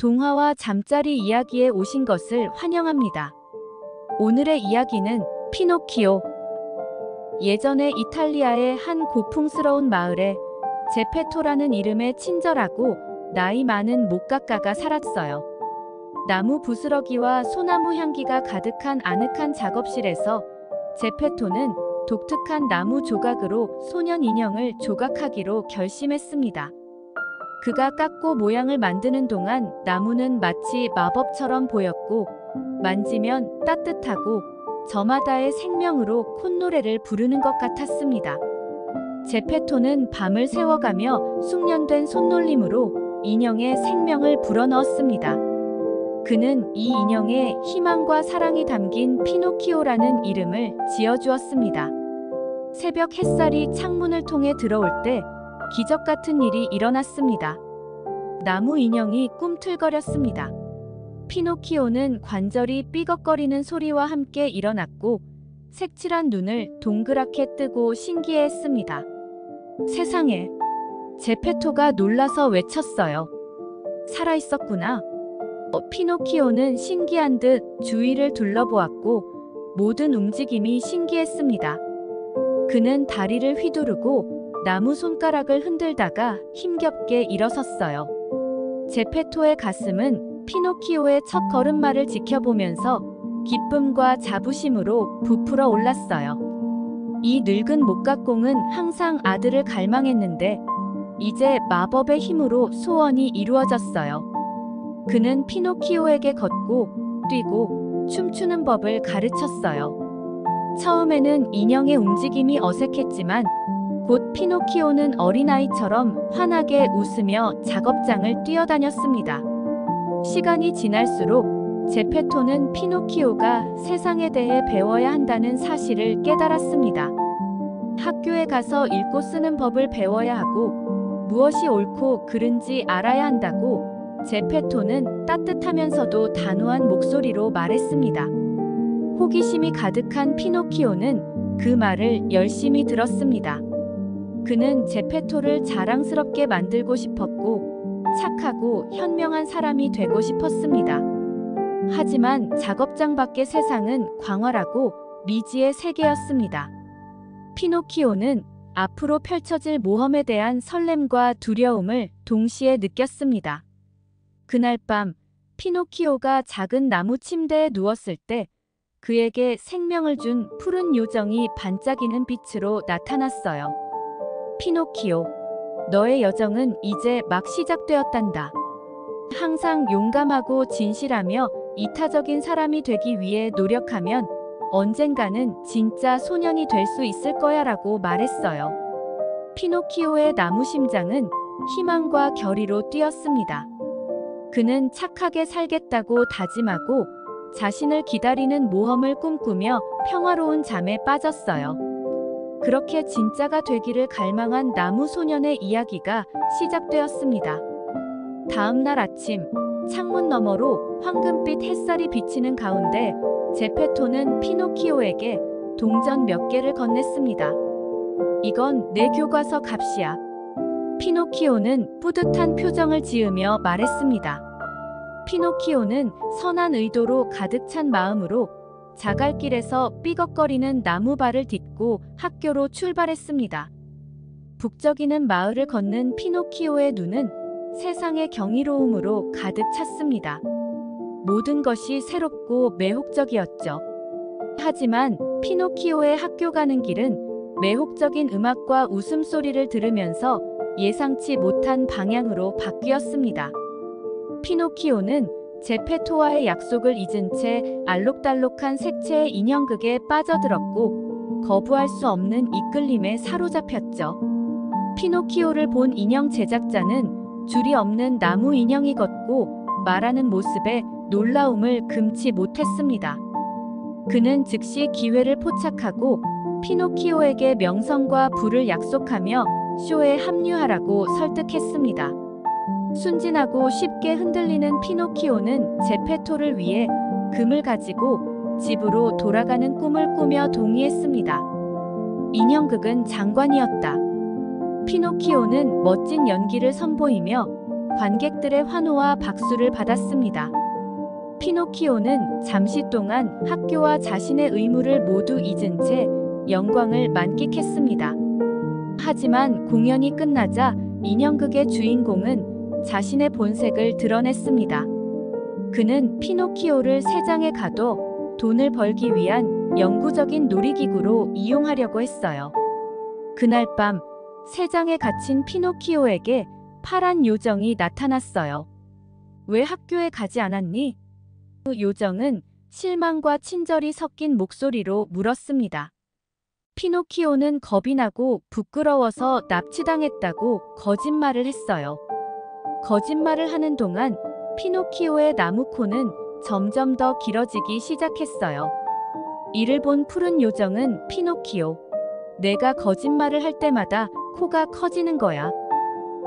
동화와 잠자리 이야기에 오신 것을 환영합니다. 오늘의 이야기는 피노키오. 예전에 이탈리아의 한 고풍스러운 마을에 제페토라는 이름의 친절하고 나이 많은 목각가가 살았어요. 나무 부스러기와 소나무 향기가 가득한 아늑한 작업실에서 제페토는 독특한 나무 조각으로 소년 인형을 조각하기로 결심했습니다. 그가 깎고 모양을 만드는 동안 나무는 마치 마법처럼 보였고 만지면 따뜻하고 저마다의 생명으로 콧노래를 부르는 것 같았습니다. 제페토는 밤을 새워가며 숙련된 손놀림으로 인형의 생명을 불어넣었습니다. 그는 이 인형에 희망과 사랑이 담긴 피노키오라는 이름을 지어주었습니다. 새벽 햇살이 창문을 통해 들어올 때 기적 같은 일이 일어났습니다. 나무 인형이 꿈틀거렸습니다. 피노키오는 관절이 삐걱거리는 소리와 함께 일어났고 색칠한 눈을 동그랗게 뜨고 신기해했습니다. 세상에! 제페토가 놀라서 외쳤어요. 살아있었구나. 피노키오는 신기한 듯 주위를 둘러보았고 모든 움직임이 신기했습니다. 그는 다리를 휘두르고 나무 손가락을 흔들다가 힘겹게 일어섰어요. 제페토의 가슴은 피노키오의 첫 걸음마를 지켜보면서 기쁨과 자부심으로 부풀어 올랐어요. 이 늙은 목각공은 항상 아들을 갈망했는데 이제 마법의 힘으로 소원이 이루어졌어요. 그는 피노키오에게 걷고 뛰고 춤추는 법을 가르쳤어요. 처음에는 인형의 움직임이 어색했지만 곧 피노키오는 어린아이처럼 환하게 웃으며 작업장을 뛰어다녔습니다. 시간이 지날수록 제페토는 피노키오가 세상에 대해 배워야 한다는 사실을 깨달았습니다. 학교에 가서 읽고 쓰는 법을 배워야 하고 무엇이 옳고 그른지 알아야 한다고 제페토는 따뜻하면서도 단호한 목소리로 말했습니다. 호기심이 가득한 피노키오는 그 말을 열심히 들었습니다. 그는 제페토를 자랑스럽게 만들고 싶었고 착하고 현명한 사람이 되고 싶었습니다. 하지만 작업장 밖의 세상은 광활하고 미지의 세계였습니다. 피노키오는 앞으로 펼쳐질 모험에 대한 설렘과 두려움을 동시에 느꼈습니다. 그날 밤 피노키오가 작은 나무 침대에 누웠을 때 그에게 생명을 준 푸른 요정이 반짝이는 빛으로 나타났어요. 피노키오, 너의 여정은 이제 막 시작되었단다. 항상 용감하고 진실하며 이타적인 사람이 되기 위해 노력하면 언젠가는 진짜 소년이 될 수 있을 거야 라고 말했어요. 피노키오의 나무 심장은 희망과 결의로 뛰었습니다. 그는 착하게 살겠다고 다짐하고 자신을 기다리는 모험을 꿈꾸며 평화로운 잠에 빠졌어요. 그렇게 진짜가 되기를 갈망한 나무 소년의 이야기가 시작되었습니다. 다음 날 아침, 창문 너머로 황금빛 햇살이 비치는 가운데 제페토는 피노키오에게 동전 몇 개를 건넸습니다. 이건 내 교과서 값이야. 피노키오는 뿌듯한 표정을 지으며 말했습니다. 피노키오는 선한 의도로 가득 찬 마음으로 자갈길에서 삐걱거리는 나무발을 딛고 학교로 출발했습니다. 북적이는 마을을 걷는 피노키오의 눈은 세상의 경이로움으로 가득 찼습니다. 모든 것이 새롭고 매혹적이었죠. 하지만 피노키오의 학교 가는 길은 매혹적인 음악과 웃음소리를 들으면서 예상치 못한 방향으로 바뀌었습니다. 피노키오는 제페토와의 약속을 잊은 채 알록달록한 색채의 인형극에 빠져들었고 거부할 수 없는 이끌림에 사로잡혔죠. 피노키오를 본 인형 제작자는 줄이 없는 나무 인형이 걷고 말하는 모습에 놀라움을 금치 못했습니다. 그는 즉시 기회를 포착하고 피노키오에게 명성과 부를 약속하며 쇼에 합류하라고 설득했습니다. 순진하고 쉽게 흔들리는 피노키오는 제페토를 위해 금을 가지고 집으로 돌아가는 꿈을 꾸며 동의했습니다. 인형극은 장관이었다. 피노키오는 멋진 연기를 선보이며 관객들의 환호와 박수를 받았습니다. 피노키오는 잠시 동안 학교와 자신의 의무를 모두 잊은 채 영광을 만끽했습니다. 하지만 공연이 끝나자 인형극의 주인공은 자신의 본색을 드러냈습니다. 그는 피노키오를 세장에 가둬 돈을 벌기 위한 영구적인 놀이기구로 이용하려고 했어요. 그날 밤 세장에 갇힌 피노키오에게 파란 요정이 나타났어요. 왜 학교에 가지 않았니? 그 요정은 실망과 친절이 섞인 목소리로 물었습니다. 피노키오는 겁이 나고 부끄러워서 납치당했다고 거짓말을 했어요. 거짓말을 하는 동안 피노키오의 나무코는 점점 더 길어지기 시작했어요. 이를 본 푸른 요정은 피노키오, 내가 거짓말을 할 때마다 코가 커지는 거야.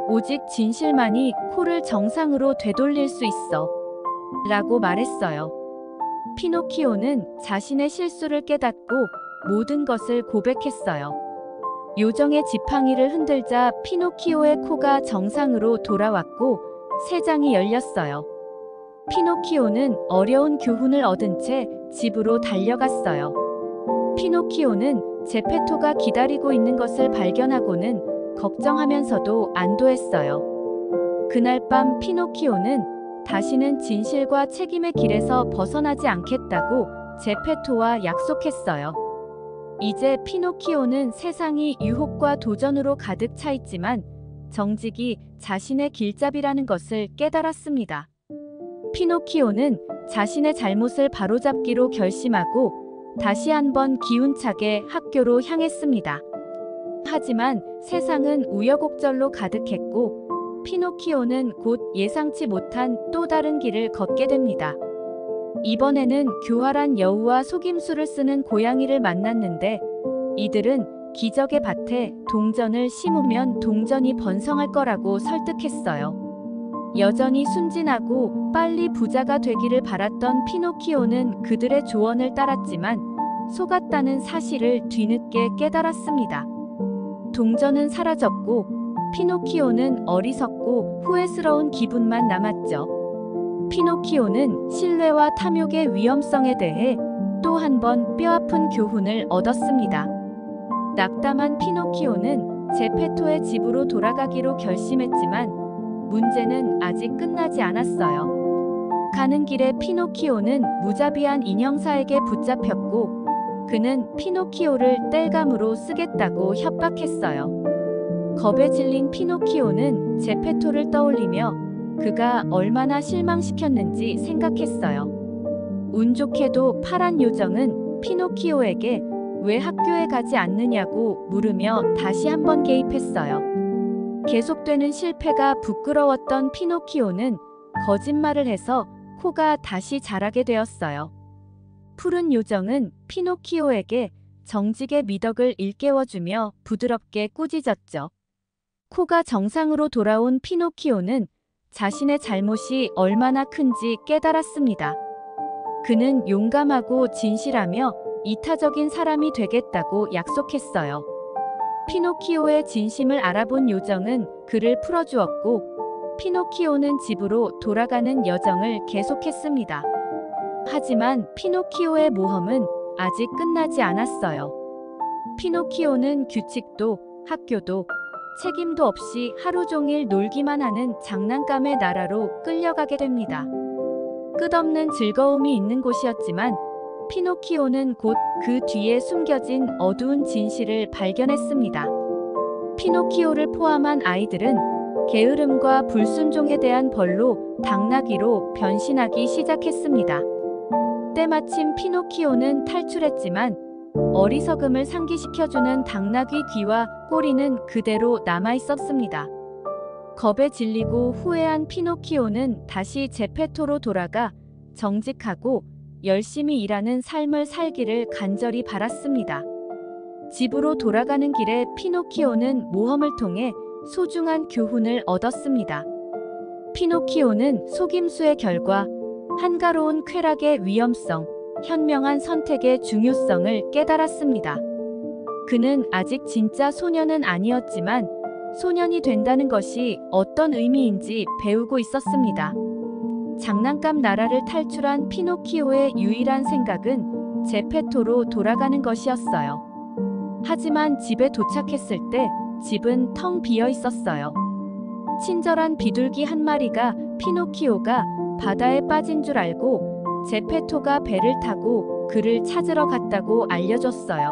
오직 진실만이 코를 정상으로 되돌릴 수 있어. 라고 말했어요. 피노키오는 자신의 실수를 깨닫고 모든 것을 고백했어요. 요정의 지팡이를 흔들자 피노키오의 코가 정상으로 돌아왔고 세장이 열렸어요. 피노키오는 어려운 교훈을 얻은 채 집으로 달려갔어요. 피노키오는 제페토가 기다리고 있는 것을 발견하고는 걱정하면서도 안도했어요. 그날 밤 피노키오는 다시는 진실과 책임의 길에서 벗어나지 않겠다고 제페토와 약속했어요. 이제 피노키오는 세상이 유혹과 도전으로 가득 차 있지만 정직이 자신의 길잡이라는 것을 깨달았습니다. 피노키오는 자신의 잘못을 바로잡기로 결심하고 다시 한번 기운차게 학교로 향했습니다. 하지만 세상은 우여곡절로 가득했고 피노키오는 곧 예상치 못한 또 다른 길을 걷게 됩니다. 이번에는 교활한 여우와 속임수를 쓰는 고양이를 만났는데 이들은 기적의 밭에 동전을 심으면 동전이 번성할 거라고 설득했어요. 여전히 순진하고 빨리 부자가 되기를 바랐던 피노키오는 그들의 조언을 따랐지만 속았다는 사실을 뒤늦게 깨달았습니다. 동전은 사라졌고 피노키오는 어리석고 후회스러운 기분만 남았죠. 피노키오는 신뢰와 탐욕의 위험성에 대해 또 한 번 뼈아픈 교훈을 얻었습니다. 낙담한 피노키오는 제페토의 집으로 돌아가기로 결심했지만 문제는 아직 끝나지 않았어요. 가는 길에 피노키오는 무자비한 인형사에게 붙잡혔고 그는 피노키오를 땔감으로 쓰겠다고 협박했어요. 겁에 질린 피노키오는 제페토를 떠올리며 그가 얼마나 실망시켰는지 생각했어요. 운 좋게도 파란 요정은 피노키오에게 왜 학교에 가지 않느냐고 물으며 다시 한번 개입했어요. 계속되는 실패가 부끄러웠던 피노키오는 거짓말을 해서 코가 다시 자라게 되었어요. 푸른 요정은 피노키오에게 정직의 미덕을 일깨워주며 부드럽게 꾸짖었죠. 코가 정상으로 돌아온 피노키오는 자신의 잘못이 얼마나 큰지 깨달았습니다. 그는 용감하고 진실하며 이타적인 사람이 되겠다고 약속했어요. 피노키오의 진심을 알아본 요정은 그를 풀어주었고 피노키오는 집으로 돌아가는 여정을 계속했습니다. 하지만 피노키오의 모험은 아직 끝나지 않았어요. 피노키오는 규칙도 학교도 책임도 없이 하루 종일 놀기만 하는 장난감의 나라로 끌려가게 됩니다. 끝없는 즐거움이 있는 곳이었지만 피노키오는 곧 그 뒤에 숨겨진 어두운 진실을 발견했습니다. 피노키오를 포함한 아이들은 게으름과 불순종에 대한 벌로 당나귀로 변신하기 시작했습니다. 때마침 피노키오는 탈출했지만 어리석음을 상기시켜주는 당나귀 귀와 꼬리는 그대로 남아있었습니다. 겁에 질리고 후회한 피노키오는 다시 제페토로 돌아가 정직하고 열심히 일하는 삶을 살기를 간절히 바랐습니다. 집으로 돌아가는 길에 피노키오는 모험을 통해 소중한 교훈을 얻었습니다. 피노키오는 속임수의 결과, 한가로운 쾌락의 위험성, 현명한 선택의 중요성을 깨달았습니다. 그는 아직 진짜 소년은 아니었지만 소년이 된다는 것이 어떤 의미인지 배우고 있었습니다. 장난감 나라를 탈출한 피노키오의 유일한 생각은 제페토로 돌아가는 것이었어요. 하지만 집에 도착했을 때 집은 텅 비어 있었어요. 친절한 비둘기 한 마리가 피노키오가 바다에 빠진 줄 알고 제페토가 배를 타고 그를 찾으러 갔다고 알려줬어요.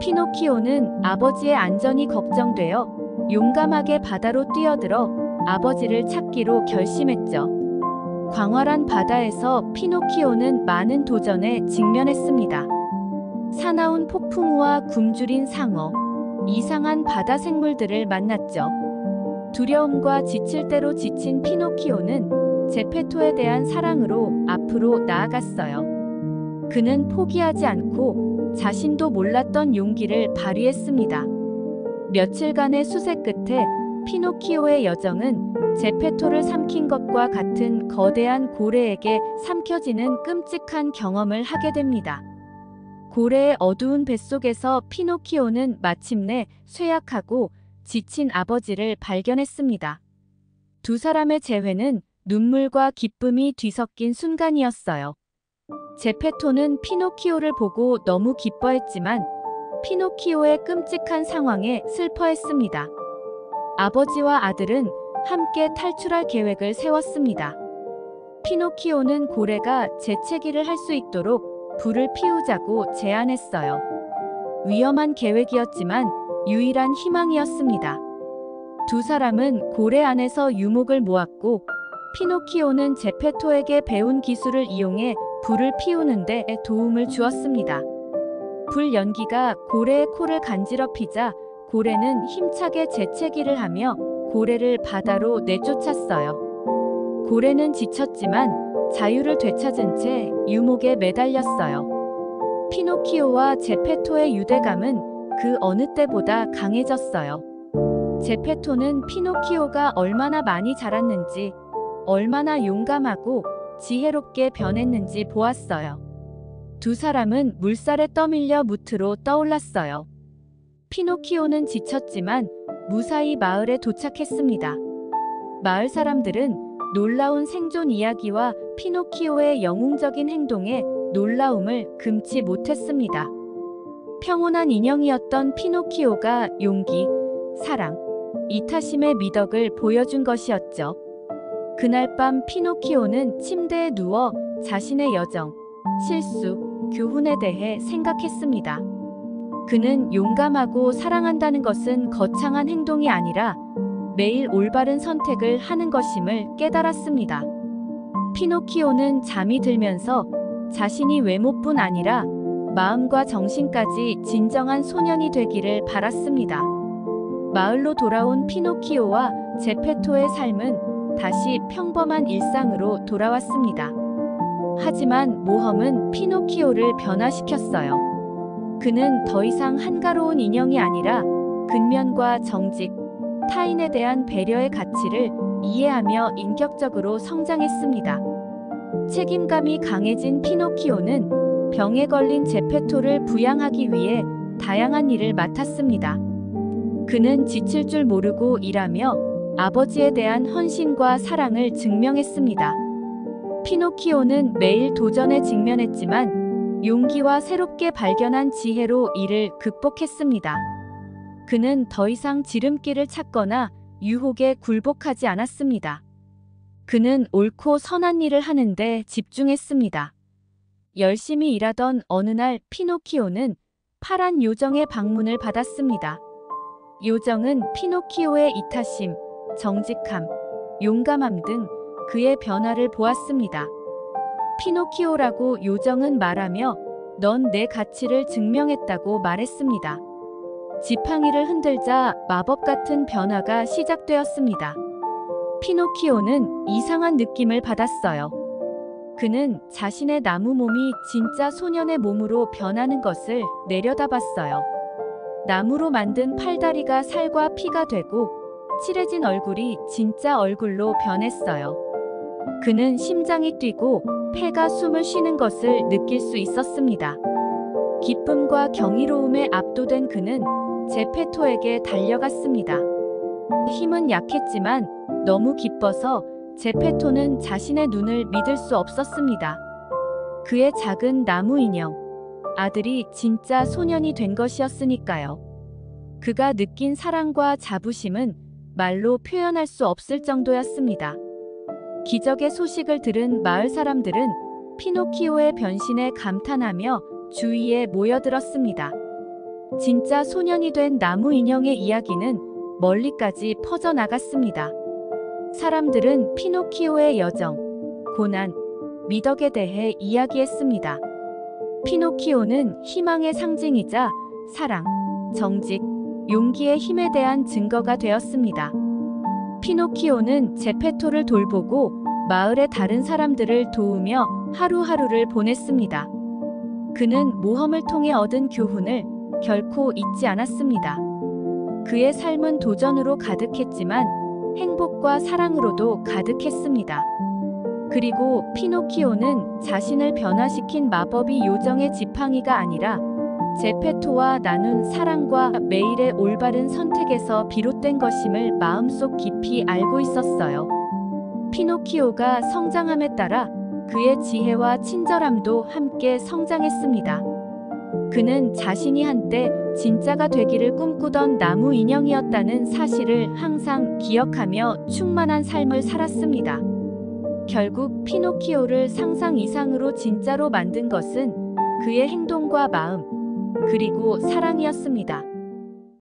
피노키오는 아버지의 안전이 걱정되어 용감하게 바다로 뛰어들어 아버지를 찾기로 결심했죠. 광활한 바다에서 피노키오는 많은 도전에 직면했습니다. 사나운 폭풍우와 굶주린 상어, 이상한 바다 생물들을 만났죠. 두려움과 지칠 대로 지친 피노키오는 제페토에 대한 사랑으로 앞으로 나아갔어요. 그는 포기하지 않고 자신도 몰랐던 용기를 발휘했습니다. 며칠간의 수색 끝에 피노키오의 여정은 제페토를 삼킨 것과 같은 거대한 고래에게 삼켜지는 끔찍한 경험을 하게 됩니다. 고래의 어두운 뱃속에서 피노키오는 마침내 쇠약하고 지친 아버지를 발견했습니다. 두 사람의 재회는 눈물과 기쁨이 뒤섞인 순간이었어요. 제페토는 피노키오를 보고 너무 기뻐했지만 피노키오의 끔찍한 상황에 슬퍼했습니다. 아버지와 아들은 함께 탈출할 계획을 세웠습니다. 피노키오는 고래가 재채기를 할 수 있도록 불을 피우자고 제안했어요. 위험한 계획이었지만 유일한 희망이었습니다. 두 사람은 고래 안에서 유목을 모았고 피노키오는 제페토에게 배운 기술을 이용해 불을 피우는 데 도움을 주었습니다. 불 연기가 고래의 코를 간지럽히자 고래는 힘차게 재채기를 하며 고래를 바다로 내쫓았어요. 고래는 지쳤지만 자유를 되찾은 채 유목에 매달렸어요. 피노키오와 제페토의 유대감은 그 어느 때보다 강해졌어요. 제페토는 피노키오가 얼마나 많이 자랐는지, 얼마나 용감하고 지혜롭게 변했는지 보았어요. 두 사람은 물살에 떠밀려 무트로 떠올랐어요. 피노키오는 지쳤지만 무사히 마을에 도착했습니다. 마을 사람들은 놀라운 생존 이야기와 피노키오의 영웅적인 행동에 놀라움을 금치 못했습니다. 평온한 인형이었던 피노키오가 용기, 사랑, 이타심의 미덕을 보여준 것이었죠. 그날 밤 피노키오는 침대에 누워 자신의 여정, 실수, 교훈에 대해 생각했습니다. 그는 용감하고 사랑한다는 것은 거창한 행동이 아니라 매일 올바른 선택을 하는 것임을 깨달았습니다. 피노키오는 잠이 들면서 자신이 외모뿐 아니라 마음과 정신까지 진정한 소년이 되기를 바랐습니다. 마을로 돌아온 피노키오와 제페토의 삶은 다시 평범한 일상으로 돌아왔습니다. 하지만 모험은 피노키오를 변화시켰어요. 그는 더 이상 한가로운 인형이 아니라 근면과 정직, 타인에 대한 배려의 가치를 이해하며 인격적으로 성장했습니다. 책임감이 강해진 피노키오는 병에 걸린 제페토를 부양하기 위해 다양한 일을 맡았습니다. 그는 지칠 줄 모르고 일하며 아버지에 대한 헌신과 사랑을 증명했습니다. 피노키오는 매일 도전에 직면했지만 용기와 새롭게 발견한 지혜로 이를 극복했습니다. 그는 더 이상 지름길을 찾거나 유혹에 굴복하지 않았습니다. 그는 옳고 선한 일을 하는데 집중했습니다. 열심히 일하던 어느 날 피노키오는 파란 요정의 방문을 받았습니다. 요정은 피노키오의 이타심, 정직함, 용감함 등 그의 변화를 보았습니다. 피노키오라고 요정은 말하며 넌 내 가치를 증명했다고 말했습니다. 지팡이를 흔들자 마법 같은 변화가 시작되었습니다. 피노키오는 이상한 느낌을 받았어요. 그는 자신의 나무 몸이 진짜 소년의 몸으로 변하는 것을 내려다봤어요. 나무로 만든 팔다리가 살과 피가 되고 칠해진 얼굴이 진짜 얼굴로 변했어요. 그는 심장이 뛰고 폐가 숨을 쉬는 것을 느낄 수 있었습니다. 기쁨과 경이로움에 압도된 그는 제페토에게 달려갔습니다. 힘은 약했지만 너무 기뻐서 제페토는 자신의 눈을 믿을 수 없었습니다. 그의 작은 나무 인형, 아들이 진짜 소년이 된 것이었으니까요. 그가 느낀 사랑과 자부심은 말로 표현할 수 없을 정도였습니다. 기적의 소식을 들은 마을 사람들은 피노키오의 변신에 감탄하며 주위에 모여들었습니다. 진짜 소년이 된 나무 인형의 이야기는 멀리까지 퍼져나갔습니다. 사람들은 피노키오의 여정, 고난, 미덕에 대해 이야기했습니다. 피노키오는 희망의 상징이자 사랑, 정직, 용기의 힘에 대한 증거가 되었습니다. 피노키오는 제페토를 돌보고 마을의 다른 사람들을 도우며 하루하루를 보냈습니다. 그는 모험을 통해 얻은 교훈을 결코 잊지 않았습니다. 그의 삶은 도전으로 가득했지만 행복과 사랑으로도 가득했습니다. 그리고 피노키오는 자신을 변화시킨 마법이 요정의 지팡이가 아니라 제페토와 나눈 사랑과 매일의 올바른 선택에서 비롯된 것임을 마음속 깊이 알고 있었어요. 피노키오가 성장함에 따라 그의 지혜와 친절함도 함께 성장했습니다. 그는 자신이 한때 진짜가 되기를 꿈꾸던 나무 인형이었다는 사실을 항상 기억하며 충만한 삶을 살았습니다. 결국 피노키오를 상상 이상으로 진짜로 만든 것은 그의 행동과 마음, 그리고 사랑이었습니다.